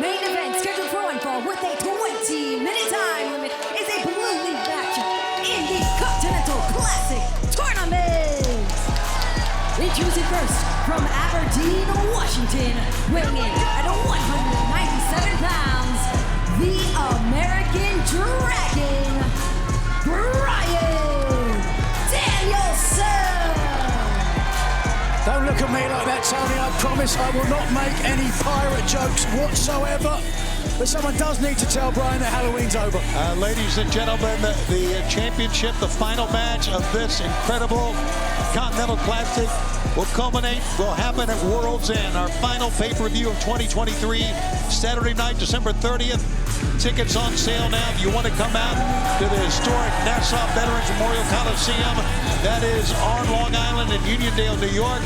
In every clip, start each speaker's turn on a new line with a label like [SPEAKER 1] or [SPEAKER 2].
[SPEAKER 1] main event scheduled for one fall with a 20-minute time limit is a Blue League match in the Continental Classic Tournament. Introducing first from Aberdeen, Washington, weighing in at 197 pounds, the American Dragon, Bryan Danielson.
[SPEAKER 2] Don't look at me like that, Tony. I promise I will not make any pirate jokes whatsoever. But someone does need to tell Bryan that Halloween's over.
[SPEAKER 3] Ladies and gentlemen, the championship, the final match of this incredible Continental Classic will happen at World's End, our final pay-per-view of 2023, Saturday night, December 30th. Tickets on sale now. If you want to come out to the historic Nassau Veterans Memorial Coliseum, that is on Long Island in Uniondale, New York,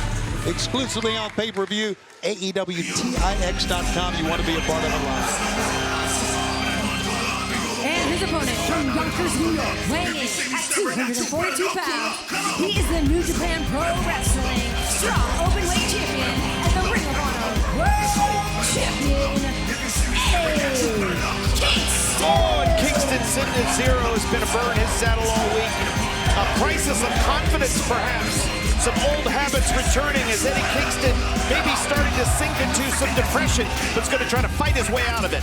[SPEAKER 3] exclusively on pay-per-view, AEWTIX.com. You want to be a part of it live.
[SPEAKER 1] And his opponent from Yonkers, New York, weighing in at 242 pounds, he is the New Japan Pro Wrestling Strong Openweight Champion and the Ring of Honor World Champion, Eddie Kingston.
[SPEAKER 4] Oh, and Kingston sitting at 0 has been a burn his saddle all week. A crisis of confidence, perhaps. Some old habits returning as Eddie Kingston maybe starting to sink into some depression, but is going to try to fight his way out of it.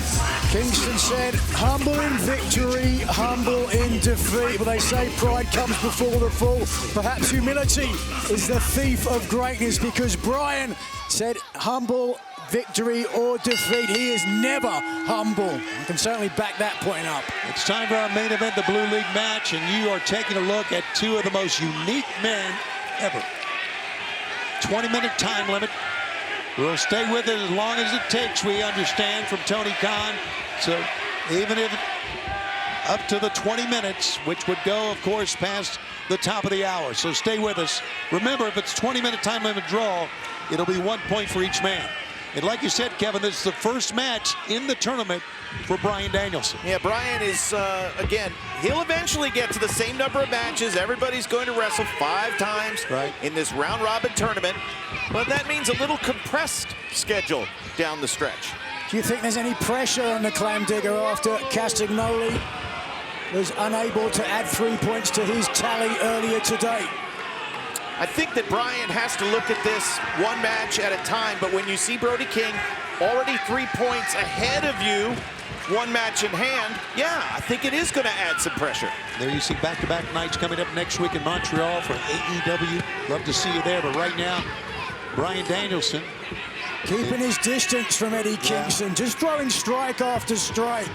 [SPEAKER 2] Kingston said, humble in victory, humble in defeat. But they say pride comes before the fall. Perhaps humility is the thief of greatness, because Bryan said humble victory or defeat. He is never humble. You can certainly back that point up.
[SPEAKER 3] It's time for our main event, the Blue League match, and you are taking a look at two of the most unique men ever. 20-minute time limit. We'll stay with it as long as it takes, we understand from Tony Khan. So even if up to the 20 minutes, which would go, of course, past the top of the hour. So stay with us. Remember, if it's 20-minute time limit draw, it'll be 1 point for each man. And like you said, Kevin, this is the first match in the tournament for Bryan Danielson.
[SPEAKER 4] Yeah, Bryan is, again, he'll eventually get to the same number of matches. Everybody's going to wrestle 5 times in this round-robin tournament. But that means a little compressed schedule down the stretch.
[SPEAKER 2] Do you think there's any pressure on the Clam Digger after Castagnoli was unable to add 3 points to his tally earlier today?
[SPEAKER 4] I think that Bryan has to look at this one match at a time, but when you see Brody King already 3 points ahead of you, one match in hand, yeah, I think it is going to add some pressure.
[SPEAKER 3] There you see back-to-back nights coming up next week in Montreal for AEW. Love to see you there, but right now, Bryan Danielson
[SPEAKER 2] keeping his distance from Eddie Kingston, just throwing strike after strike.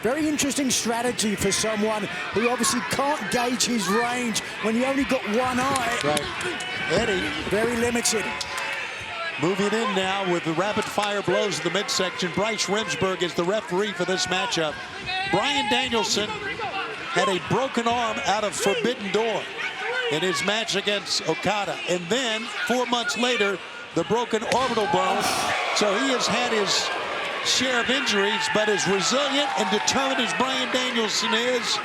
[SPEAKER 2] Very interesting strategy for someone who obviously can't gauge his range when you only got one eye.
[SPEAKER 3] Right. Eddie,
[SPEAKER 2] very limited.
[SPEAKER 3] Moving in now with the rapid-fire blows in the midsection. Bryce Remsburg is the referee for this matchup. Bryan Danielson had a broken arm out of Forbidden Door in his match against Okada. And then, 4 months later, the broken orbital bone. So he has had his share of injuries, but as resilient and determined as Bryan Danielson is,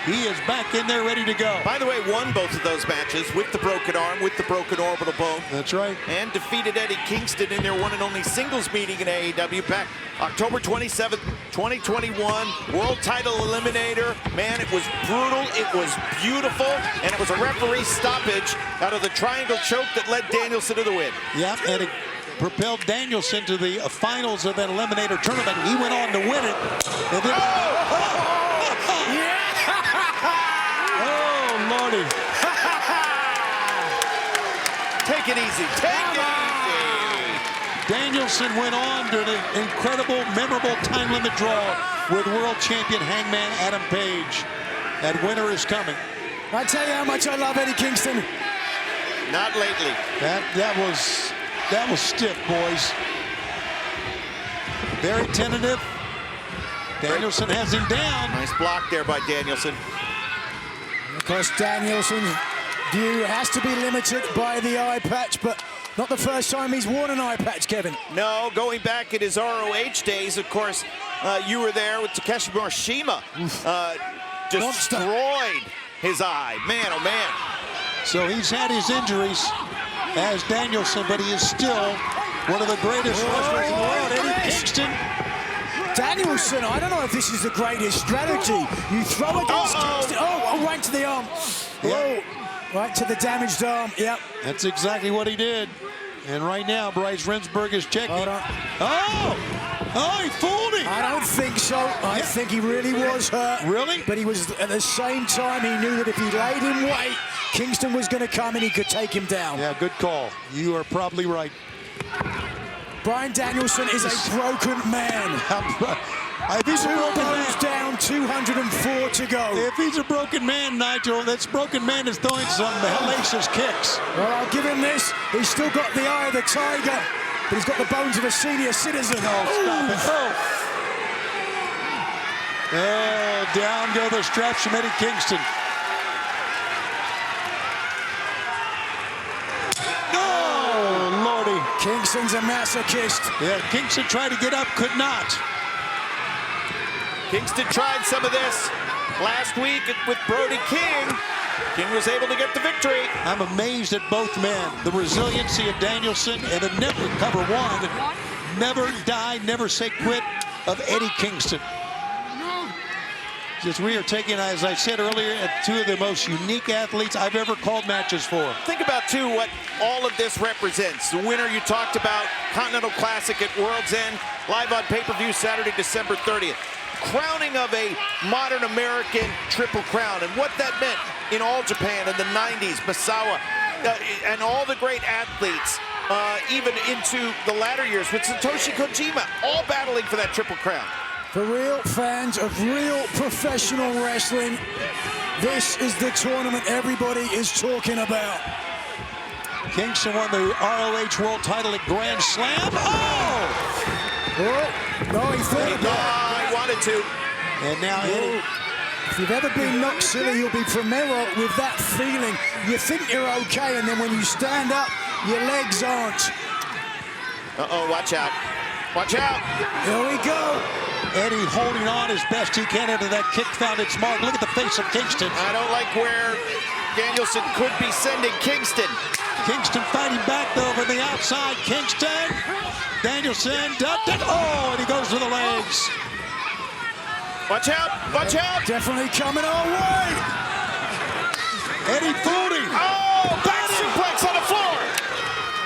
[SPEAKER 3] he is back in there ready to go.
[SPEAKER 4] By the way, won both of those matches with the broken arm, with the broken orbital bone.
[SPEAKER 3] That's right.
[SPEAKER 4] And defeated Eddie Kingston in their one and only singles meeting in AEW back October 27th, 2021. World title eliminator. Man, it was brutal, it was beautiful, and it was a referee stoppage out of the triangle choke that led Danielson to the win.
[SPEAKER 3] Yeah, and it propelled Danielson to the finals of that eliminator tournament. He went on to win it. And then, oh, Lordy.
[SPEAKER 4] Take it easy. Take it easy.
[SPEAKER 3] Danielson went on to an incredible, memorable time limit draw with world champion Hangman Adam Page. That winner is coming.
[SPEAKER 2] I tell you how much I love Eddie Kingston.
[SPEAKER 4] Not lately.
[SPEAKER 3] That was stiff, boys. Very tentative. Danielson has him down.
[SPEAKER 4] Nice block there by Danielson.
[SPEAKER 2] Of course, Danielson's view has to be limited by the eye patch, but not the first time he's worn an eye patch, Kevin.
[SPEAKER 4] No, going back at his ROH days, of course, you were there with Takeshi Morishima. Destroyed his eye. Man, oh man.
[SPEAKER 3] So he's had his injuries as Danielson, but he is still one of the greatest wrestlers in the world. Eddie Kingston
[SPEAKER 2] Danielson, I don't know if this is the greatest strategy. You throw against Kingston. Oh, right to the arm.
[SPEAKER 3] Yeah.
[SPEAKER 2] Oh, right to the damaged arm. Yep.
[SPEAKER 3] That's exactly what he did. And right now, Bryce Remsburg is checking.
[SPEAKER 2] Hold on.
[SPEAKER 3] Oh, he fooled him.
[SPEAKER 2] I don't think so. I think he really was hurt.
[SPEAKER 3] Really?
[SPEAKER 2] But he was, at the same time, he knew that if he laid in wait, Kingston was going to come and he could take him down.
[SPEAKER 3] Yeah, good call. You are probably right.
[SPEAKER 2] Bryan Danielson is a broken man.
[SPEAKER 3] If he's a broken man,
[SPEAKER 2] down, 204 to go.
[SPEAKER 3] if he's a broken man, Nigel, that's broken man is throwing some hellacious kicks.
[SPEAKER 2] Well, I'll give him this. He's still got the eye of the tiger, but he's got the bones of a senior citizen.
[SPEAKER 3] Stop it. Oh, down go the straps from Eddie Kingston. Oh, Lordy.
[SPEAKER 2] Kingston's a masochist.
[SPEAKER 3] Yeah, Kingston tried to get up, could not.
[SPEAKER 4] Kingston tried some of this last week with Brody King. King was able to get the victory.
[SPEAKER 3] I'm amazed at both men. The resiliency of Danielson and the never cover one, never die, never say quit of Eddie Kingston. Just we are taking, as I said earlier, two of the most unique athletes I've ever called matches for.
[SPEAKER 4] Think about, too, what all of this represents. The winner you talked about, Continental Classic at World's End, live on pay-per-view Saturday, December 30th. Crowning of a modern American Triple Crown, and what that meant in All Japan in the 90s, Misawa, and all the great athletes, even into the latter years with Satoshi Kojima, all battling for that Triple Crown.
[SPEAKER 2] For real fans of real professional wrestling, this is the tournament everybody is talking about.
[SPEAKER 3] Kingston won the ROH World title at Grand Slam.
[SPEAKER 2] No, he thought it.
[SPEAKER 4] I wanted to.
[SPEAKER 3] And now Eddie.
[SPEAKER 2] If you've ever been knocked silly, you'll be familiar with that feeling. You think you're okay, and then when you stand up, your legs aren't.
[SPEAKER 4] Uh-oh, watch out. Watch out.
[SPEAKER 2] Here we go.
[SPEAKER 3] Eddie holding on as best he can into that kick, found its mark. Look at the face of Kingston.
[SPEAKER 4] I don't like where Danielson could be sending Kingston.
[SPEAKER 3] Kingston fighting back though from the outside. Kingston, Danielson, oh, and he goes to the legs.
[SPEAKER 4] Watch out, watch out.
[SPEAKER 2] Definitely coming our way.
[SPEAKER 3] Eddie fooled him.
[SPEAKER 4] Oh, back suplex on the floor.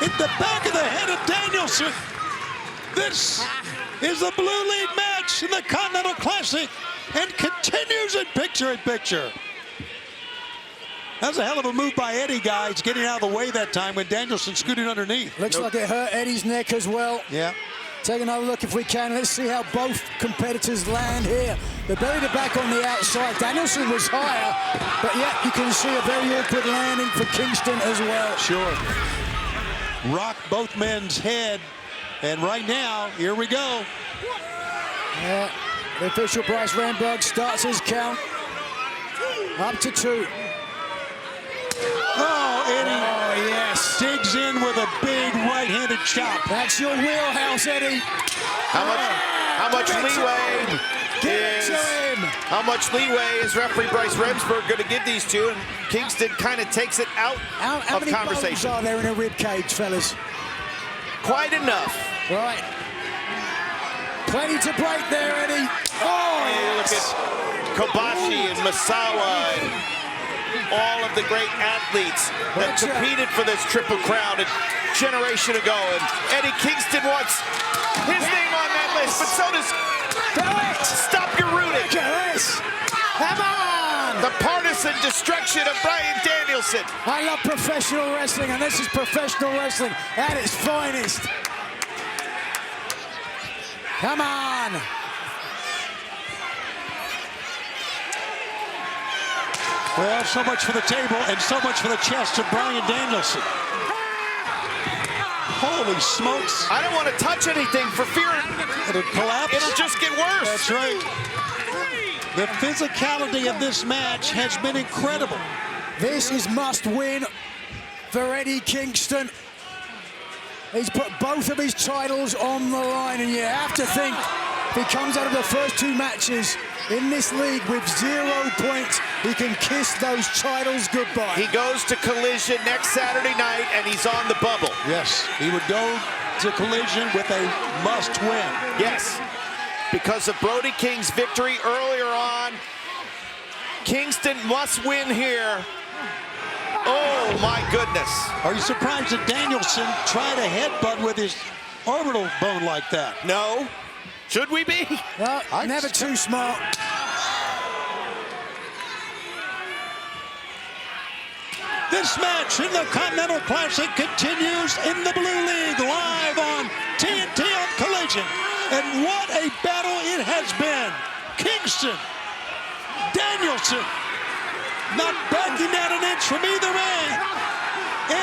[SPEAKER 3] Hit the back of the head of Danielson. This is the Blue League match in the Continental Classic and continues in picture-in-picture. That was a hell of a move by Eddie, guys, getting out of the way that time when Danielson scooted underneath.
[SPEAKER 2] Looks like it hurt Eddie's neck as well.
[SPEAKER 3] Yeah.
[SPEAKER 2] Take another look if we can. Let's see how both competitors land here. They're belly to back on the outside. Danielson was higher, but yet you can see a very awkward landing for Kingston as well.
[SPEAKER 3] Sure. Rocked both men's head. And right now, here we go.
[SPEAKER 2] Yeah, the official Bryce Remsburg starts his count. Up to 2.
[SPEAKER 3] Oh, Eddie.
[SPEAKER 2] Oh, yes.
[SPEAKER 3] Digs in with a big right-handed chop.
[SPEAKER 2] That's your wheelhouse, Eddie.
[SPEAKER 4] How much leeway?
[SPEAKER 2] Give it to him.
[SPEAKER 4] How much leeway is referee Bryce Remsburg going to give these two? And Kingston kind of takes it out
[SPEAKER 2] How
[SPEAKER 4] of
[SPEAKER 2] many
[SPEAKER 4] conversation.
[SPEAKER 2] bones are there in a rib cage, fellas?
[SPEAKER 4] Quite enough.
[SPEAKER 2] Right. Plenty to break there, Eddie. Oh,
[SPEAKER 4] You look
[SPEAKER 2] yes.
[SPEAKER 4] at Kobashi and Misawa and all of the great athletes that competed for this Triple Crown a generation ago. And Eddie Kingston wants his name on that list, but so does Stop Your Rooting.
[SPEAKER 2] Look at this. Come on.
[SPEAKER 4] The partisan destruction of Bryan Danielson.
[SPEAKER 2] I love professional wrestling, and this is professional wrestling at its finest. Come on.
[SPEAKER 3] Well, so much for the table and so much for the chest of Bryan Danielson. Holy smokes.
[SPEAKER 4] I don't want to touch anything for fear
[SPEAKER 3] It'll collapse.
[SPEAKER 4] it'll just get worse.
[SPEAKER 3] That's right. The physicality of this match has been incredible.
[SPEAKER 2] This is must win for Eddie Kingston. He's put both of his titles on the line, and you have to think if he comes out of the first 2 matches in this league with 0 points, he can kiss those titles goodbye.
[SPEAKER 4] He goes to Collision next Saturday night, and he's on the bubble.
[SPEAKER 3] Yes, he would go to Collision with a must win.
[SPEAKER 4] Yes. because of Brody King's victory earlier on. Kingston must win here. Oh, my goodness.
[SPEAKER 3] Are you surprised that Danielson tried a headbutt with his orbital bone like that?
[SPEAKER 4] No. Should we be?
[SPEAKER 2] Well, never too smart.
[SPEAKER 3] This match in the Continental Classic continues in the Blue League, live on TNT on Collision. And what a battle it has been. Kingston, Danielson, not backing down an inch from either man.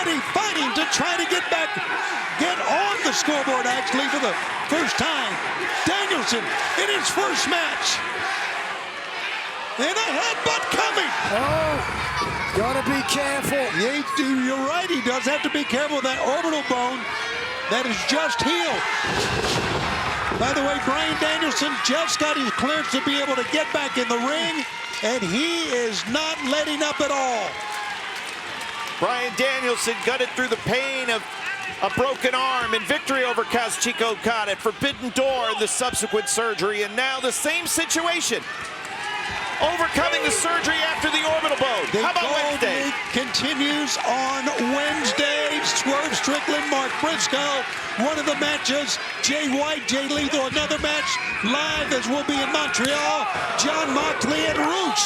[SPEAKER 3] Eddie fighting to try to get on the scoreboard actually for the first time. Danielson in his first match. And a headbutt coming.
[SPEAKER 2] Oh, gotta be careful.
[SPEAKER 3] You're right, he does have to be careful with that orbital bone that is just healed. By the way, Bryan Danielson just got his clearance to be able to get back in the ring, and he is not letting up at all.
[SPEAKER 4] Bryan Danielson gutted through the pain of a broken arm in victory over Kazuchika Okada at Forbidden Door and the subsequent surgery, and now the same situation. Overcoming the surgery after the orbital bone.
[SPEAKER 3] The
[SPEAKER 4] How about
[SPEAKER 3] Gold
[SPEAKER 4] Wednesday?
[SPEAKER 3] League continues on Wednesday. Swerve Strickland, Mark Briscoe, one of the matches. Jay White, Jay Lethal, another match. Live as we'll be in Montreal. John Moxley and Roosh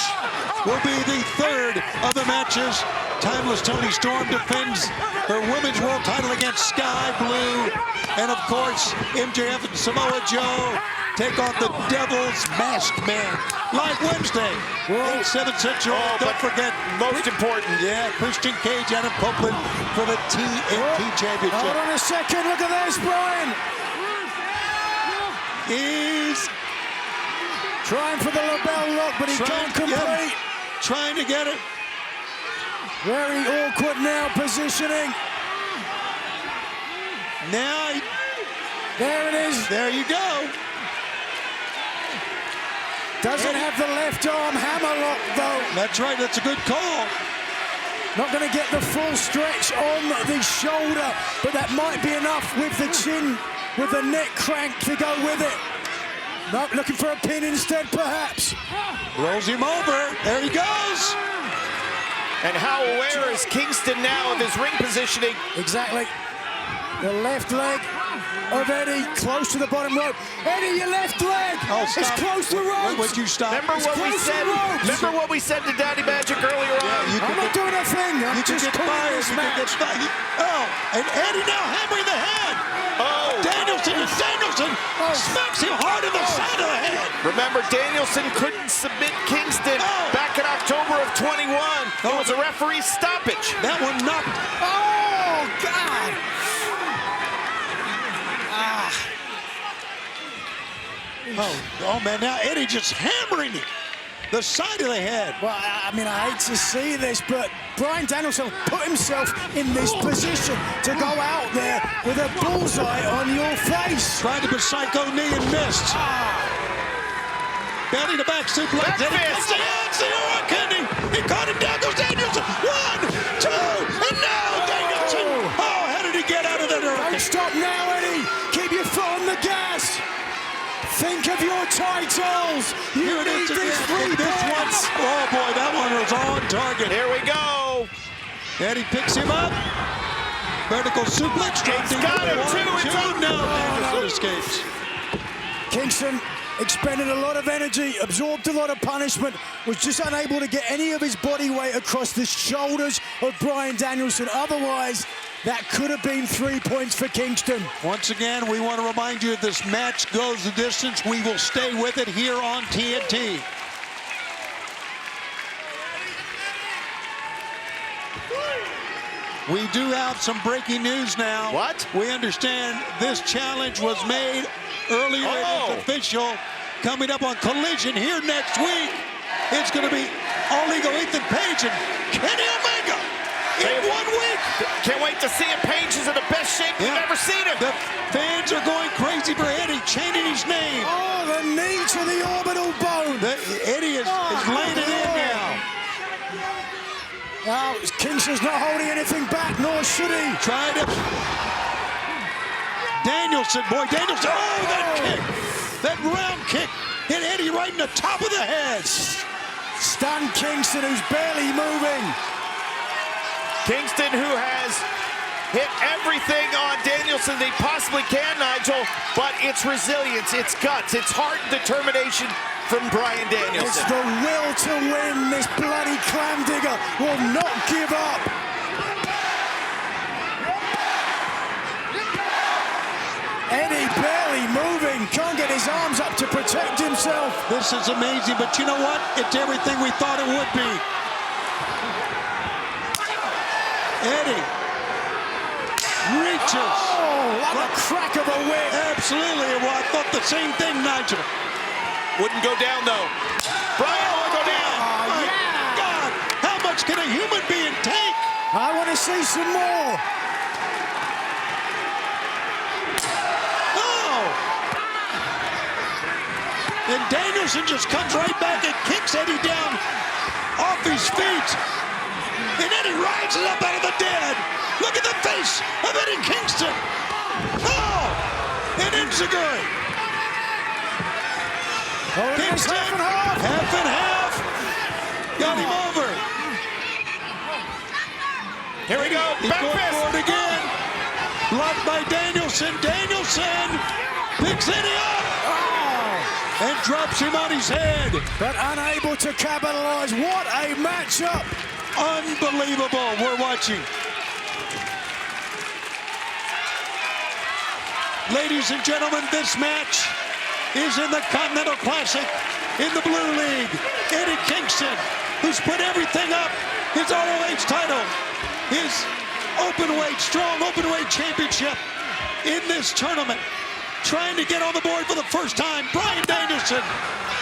[SPEAKER 3] will be the third of the matches. Timeless Toni Storm defends her women's world title against Sky Blue. And of course, MJF and Samoa Joe take on the Devil's Masked Man. Live Wednesday, 8/7 Central. Don't forget,
[SPEAKER 4] most important.
[SPEAKER 3] Yeah, Christian Cage, Adam Copeland for the TNT Championship.
[SPEAKER 2] Hold on a second, look at this, Bryan.
[SPEAKER 3] He's
[SPEAKER 2] Trying for the LaBelle lock, but he can't complete.
[SPEAKER 3] Trying to get it.
[SPEAKER 2] Very awkward now, positioning.
[SPEAKER 3] Now,
[SPEAKER 2] There it is.
[SPEAKER 3] there you go.
[SPEAKER 2] Doesn't have the left arm hammerlock, though.
[SPEAKER 3] That's right, that's a good call.
[SPEAKER 2] Not going to get the full stretch on the shoulder, but that might be enough with the chin, with the neck crank to go with it. Nope, looking for a pin instead, perhaps.
[SPEAKER 3] Rolls him over. There he goes.
[SPEAKER 4] And how aware is Kingston now of his ring positioning?
[SPEAKER 2] Exactly. The left leg of Eddie, close to the bottom rope. Eddie, your left leg!
[SPEAKER 3] Oh,
[SPEAKER 2] it's close to the ropes!
[SPEAKER 3] Would you stop?
[SPEAKER 4] Remember what we said to Daddy Magic earlier on?
[SPEAKER 2] I'm not doing a thing. I'm
[SPEAKER 3] You could
[SPEAKER 2] just
[SPEAKER 3] get
[SPEAKER 2] calling
[SPEAKER 3] fired.
[SPEAKER 2] this
[SPEAKER 3] You could get
[SPEAKER 2] match.
[SPEAKER 3] fired. Oh, and Eddie now hammering the head.
[SPEAKER 4] Oh.
[SPEAKER 3] Danielson smacks him hard in the side of the head.
[SPEAKER 4] Remember, Danielson couldn't submit Kingston back in October of 21. It was a referee stoppage.
[SPEAKER 3] That one knocked.
[SPEAKER 2] Oh, God!
[SPEAKER 3] Oh man, now Eddie just hammering him. The side of the head.
[SPEAKER 2] Well, I mean, I hate to see this, but Bryan Danielson put himself in this position to go out there with a bullseye on your face.
[SPEAKER 3] Tried to put psycho knee and missed. Belly to back suplex.
[SPEAKER 4] Back fist.
[SPEAKER 3] He caught him down. Goes Danielson. 1, 2, and now Danielson. Oh, how did he get out of that
[SPEAKER 2] Don't
[SPEAKER 3] hurricane?
[SPEAKER 2] stop now, Eddie. Keep your foot on the gas. Think of your titles. You need these 3
[SPEAKER 3] This one.
[SPEAKER 2] points.
[SPEAKER 3] Oh boy, that one was on target.
[SPEAKER 4] Here we go.
[SPEAKER 3] Eddie picks him up. Vertical suplex.
[SPEAKER 4] He's got him, too. It's up.
[SPEAKER 3] No, Danielson escapes.
[SPEAKER 2] Kingston expended a lot of energy, absorbed a lot of punishment, was just unable to get any of his body weight across the shoulders of Bryan Danielson. Otherwise, that could have been 3 points for Kingston.
[SPEAKER 3] Once again, we want to remind you this match goes the distance. We will stay with it here on TNT. We do have some breaking news now.
[SPEAKER 4] What?
[SPEAKER 3] We understand this challenge was made earlier. It's official. Coming up on Collision here next week. It's going to be All Ego Ethan Page and Kenny Omega in 1 week.
[SPEAKER 4] Can't wait to see him. Page is in the best shape we've ever seen him.
[SPEAKER 3] The fans are going crazy for Eddie, changing his name.
[SPEAKER 2] Oh, the knee to the orbital bone.
[SPEAKER 3] Eddie is laying it in now.
[SPEAKER 2] Now, Kingston's not holding anything back, nor should he.
[SPEAKER 3] Tried it. Danielson, boy, Danielson. Oh, that kick. That round kick hit Eddie right in the top of the head.
[SPEAKER 2] Stunned Kingston, who's barely moving.
[SPEAKER 4] Kingston, who has hit everything on Danielson they possibly can, Nigel, but it's resilience, it's guts, it's heart and determination from Bryan Danielson.
[SPEAKER 2] It's the will to win. This bloody clam digger will not give up. Eddie barely moving, can't get his arms up to protect himself.
[SPEAKER 3] This is amazing, but you know what? It's everything we thought it would be. Eddie reaches.
[SPEAKER 2] Oh, like a crack of a whip.
[SPEAKER 3] Absolutely. Well, I thought the same thing, Nigel.
[SPEAKER 4] Wouldn't go down, though. Bryan will go down.
[SPEAKER 3] My God, how much can a human being take?
[SPEAKER 2] I want to see some more.
[SPEAKER 3] And Danielson just comes right back and kicks Eddie down off his feet. And Eddie rises up out of the dead. Look at the face of Eddie Kingston. Oh, and Enziguri.
[SPEAKER 2] Oh,
[SPEAKER 3] Kingston,
[SPEAKER 2] half and half.
[SPEAKER 3] Half and half. Got him over.
[SPEAKER 4] Here we go.
[SPEAKER 3] He's
[SPEAKER 4] Back
[SPEAKER 3] going
[SPEAKER 4] fist.
[SPEAKER 3] for it again. Blocked by Danielson. Danielson picks Eddie up. And drops him on his head.
[SPEAKER 2] But unable to capitalize. What a matchup.
[SPEAKER 3] Unbelievable. We're watching. Ladies and gentlemen, this match is in the Continental Classic in the Blue League. Eddie Kingston, who's put everything up, his ROH title, his openweight, strong openweight championship in this tournament. Trying to get on the board for the first time. Bryan Danielson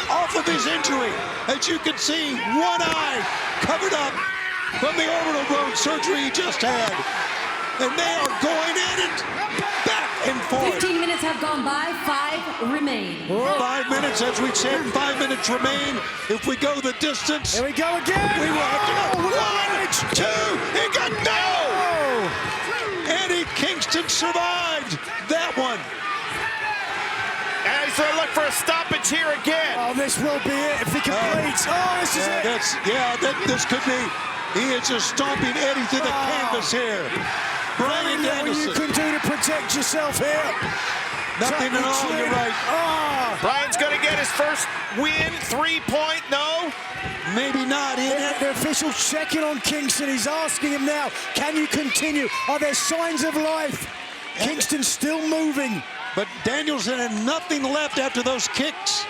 [SPEAKER 3] off of his injury. As you can see, one eye covered up from the orbital bone surgery he just had. And they are going at it back and forth.
[SPEAKER 1] 15 minutes have gone by, 5 remain.
[SPEAKER 3] 5 minutes, as we said, 5 minutes remain. If we go the distance,
[SPEAKER 2] Here we go again.
[SPEAKER 3] we will have to go. 1, 2, and got no! Eddie Kingston survived that one.
[SPEAKER 4] And he's going to look for a stoppage here again.
[SPEAKER 2] Oh, this will be it if he completes. This is it.
[SPEAKER 3] This could be. He is just stomping Eddie to the canvas here. Bryan
[SPEAKER 2] What you
[SPEAKER 3] Danielson.
[SPEAKER 2] can do to protect yourself here.
[SPEAKER 3] Nothing at all, you're right.
[SPEAKER 4] Bryan's going to get his first win. 3-point, no.
[SPEAKER 3] Maybe not.
[SPEAKER 2] The official checking on Kingston. He's asking him now, can you continue? Are there signs of life? Kingston still moving.
[SPEAKER 3] But Danielson had nothing left after those kicks.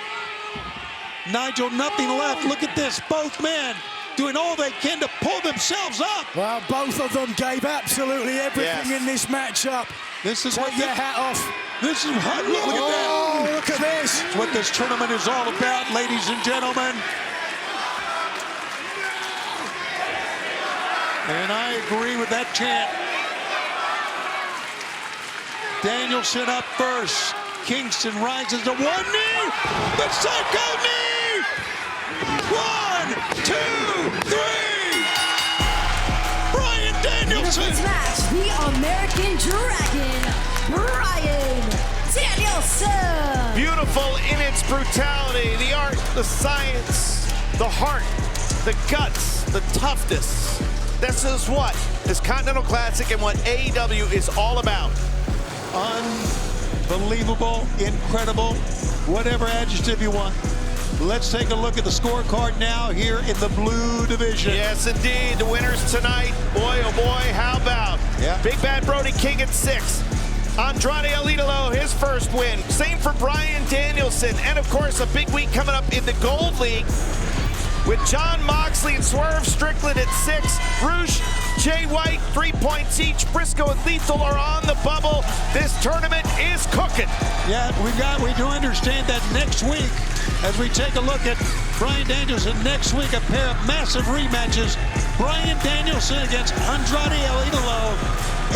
[SPEAKER 3] Nigel, nothing left. Look at this. Both men doing all they can to pull themselves up.
[SPEAKER 2] Well, both of them gave absolutely everything in this matchup.
[SPEAKER 3] This is
[SPEAKER 2] Take your hat off.
[SPEAKER 3] This is what, look at that.
[SPEAKER 2] Oh, look at this.
[SPEAKER 3] It's what this tournament is all about, ladies and gentlemen. And I agree with that chant. Danielson up first. Kingston rises to one knee. The psycho knee. 1, 2, 3. Bryan Danielson.
[SPEAKER 1] This match, the American Dragon, Bryan Danielson.
[SPEAKER 4] Beautiful in its brutality, the art, the science, the heart, the guts, the toughness. This is what this Continental Classic and what AEW is all about.
[SPEAKER 3] Unbelievable, incredible, whatever adjective you want. Let's take a look at the scorecard now here in the blue division.
[SPEAKER 4] Yes, indeed. The winners tonight. Boy, oh boy, how about Big Bad Brody King at 6. Andrade El Idolo, his first win. Same for Bryan Danielson. And, of course, a big week coming up in the Gold League with John Moxley and Swerve Strickland at 6. Rouge, Jay White, 3 points each. Briscoe and Lethal are on the bubble. This tournament is cooking.
[SPEAKER 3] Yeah, we do understand that next week, as we take a look at Bryan Danielson, next week a pair of massive rematches. Bryan Danielson against Andrade El Idolo,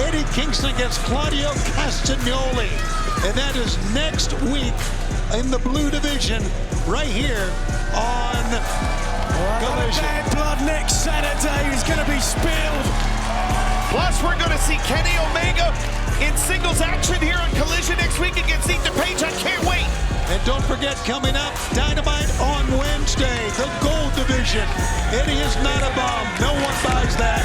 [SPEAKER 3] Eddie Kingston against Claudio Castagnoli. And that is next week in the blue division, right here on Collision.
[SPEAKER 2] Bad blood next Saturday is going to be spilled.
[SPEAKER 4] Plus, we're going to see Kenny Omega in singles action here on Collision next week against Ethan Page. I can't wait.
[SPEAKER 3] And Don't forget, coming up, Dynamite on Wednesday, the Gold Division. Eddie is not a bum. No one buys that.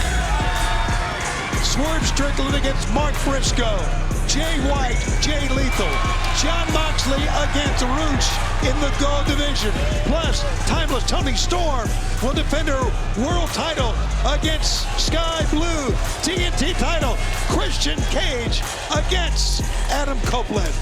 [SPEAKER 3] Swerve Strickland against Mark Briscoe. Jay White, Jay Lethal. John Moxley against Roosh in the Gold Division. Plus, Timeless Tony Storm will defend her world title against Sky Blue. TNT title, Christian Cage against Adam Copeland.